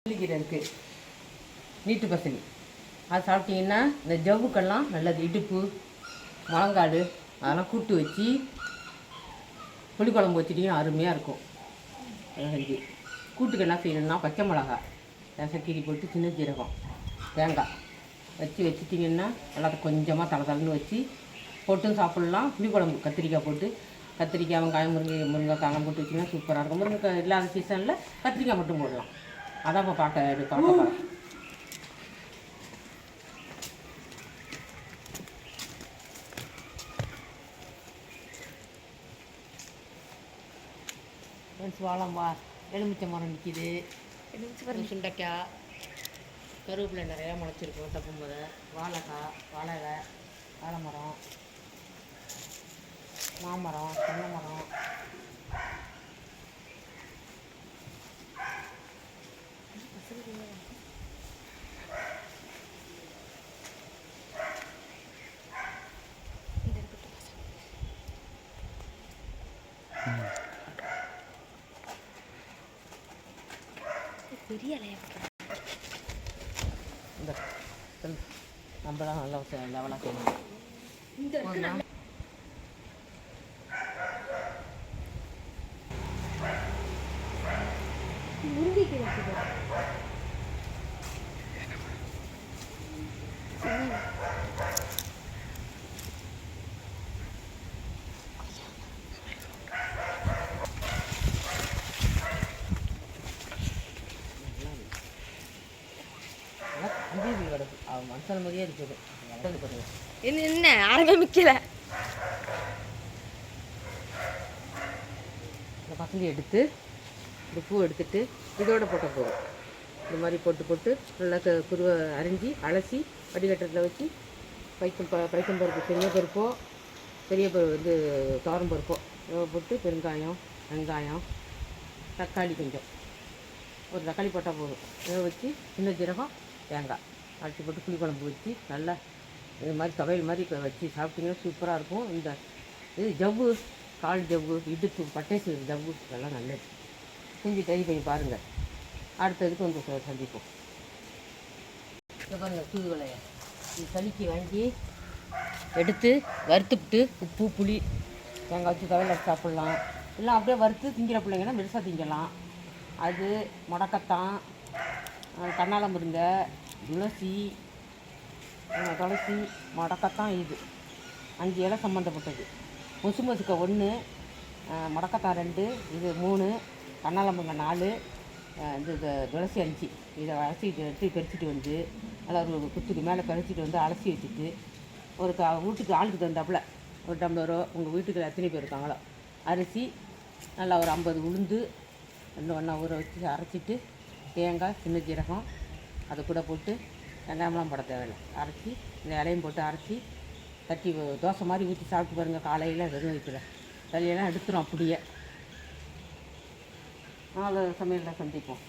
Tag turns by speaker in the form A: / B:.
A: பசலிக்கீரை இருக்குது, நீட்டு பசலி. அது சாப்பிட்டிங்கன்னா இந்த ஜவ்வுக்கெல்லாம் நல்லது. இடுப்பு, முழங்காடு அதெல்லாம் கூட்டு வச்சு புளிக்குழம்பு வச்சுட்டிங்கன்னா அருமையாக இருக்கும். செஞ்சு கூட்டுக்கு என்ன செய்யணும்னா பச்சை மிளகா கீரி போட்டு சின்ன ஜீரகம் தேங்காய் வச்சுட்டிங்கன்னா நல்லா கொஞ்சமாக தளன்னு வச்சு போட்டும் சாப்பிட்லாம். புளிக்குழம்பு கத்திரிக்காய் போட்டு, கத்திரிக்காய் வெங்காயம் முருங்கைக்காயெல்லாம் போட்டு வச்சிங்கன்னா சூப்பராக இருக்கும். முருங்கைக்காய் இல்லாத சீசனில் கத்திரிக்காய் மட்டும் போடலாம். அதான் இப்போ பார்க்க போகிறேன். எலுமிச்சை மரம் நிற்கிது, சுண்டைக்காய், கருவேப்பிலை நிறையா முளைச்சிருக்கும். தப்பும்போது வாழைக்காய், வாழை மரம், மாமரம், தென்னை மரம்,
B: பெரிய
A: இந்த நம்மளாம் நல்லா லெவலாக செய்யணும். மனுஷன் மாதிரியே இருக்குது.
B: என்ன ஆரம்பிக்கல.
A: இந்த பசங்க எடுத்து இந்த பூ எடுத்துட்டு இதோட போட்ட போதும். இந்த மாதிரி போட்டு நல்லா குருவை அரிஞ்சு அலசி வடிகட்டத்தில் வச்சு பைக்கம் பருப்பு, சின்ன பருப்போ பெரிய பருப்பு துவரம் பருப்போ போட்டு பெருங்காயம், வெங்காயம், தக்காளி கொஞ்சம், ஒரு தக்காளி போட்டால் போதும். இதை வச்சு சின்ன ஜீரகம், தேங்காய் அரைச்சி போட்டு புளிக்குழம்பு வச்சு நல்லா இது மாதிரி துவையல் மாதிரி வச்சு சாப்பிட்டிங்கன்னா சூப்பராக இருக்கும். இந்த இது ஜவ்வு, கால் ஜவ்வு, இடுப்பு, பட்டை ஜவ்வு இதெல்லாம் நல்லது. செஞ்சு ட்ரை பண்ணி பாருங்கள். அடுத்ததுக்கு வந்து சந்திப்போம். இதை பாருங்கள், தூதுவளையை இது சளிக்கு வாங்கி எடுத்து வறுத்துவிட்டு உப்பு, புளி, தேங்காய் வச்சு துவையல் வச்சு சாப்பிட்லாம். இல்லை அப்படியே வறுத்து திங்கிற பிள்ளைங்கன்னா மெருசாக திங்கலாம். அது முடக்கத்தான், கண்ணால முருங்கை, துளசி, முடக்கத்தான், இது 5 இலை சம்மந்தப்பட்டது. முசுக்க 1, முடக்கத்தான் 2, இது 3, கண்ணால முருங்கை 4, இது துளசி 5. இதை அலசிட்டு எடுத்து பறிச்சுட்டு வந்து அதை ஒரு குத்துக்கு மேலே பறிச்சுட்டு வந்து அலசி வச்சுட்டு ஒரு வீட்டுக்கு ஆளுக்கு தந்தாப்புல ஒரு டம்ளரோ உங்கள் வீட்டுக்கு எத்தனை பேர் இருக்காங்களோ அரிசி நல்லா ஒரு 50 உளுந்து 2 ஒன்றா ஊற வச்சு அரைச்சிட்டு தேங்காய், சின்ன ஜீரகம் அதை கூட போட்டு வெங்காயம்லாம் போட தேவையில்லை, அரைச்சி இந்த இலையும் போட்டு அரைச்சி தட்டி தோசை மாதிரி ஊற்றி சாப்பிட்டு பாருங்கள். காலையில் வெறும் வைக்கல சளியெல்லாம் எடுத்துரும் அப்படியே. நாலு சமையலில் சந்திப்போம்.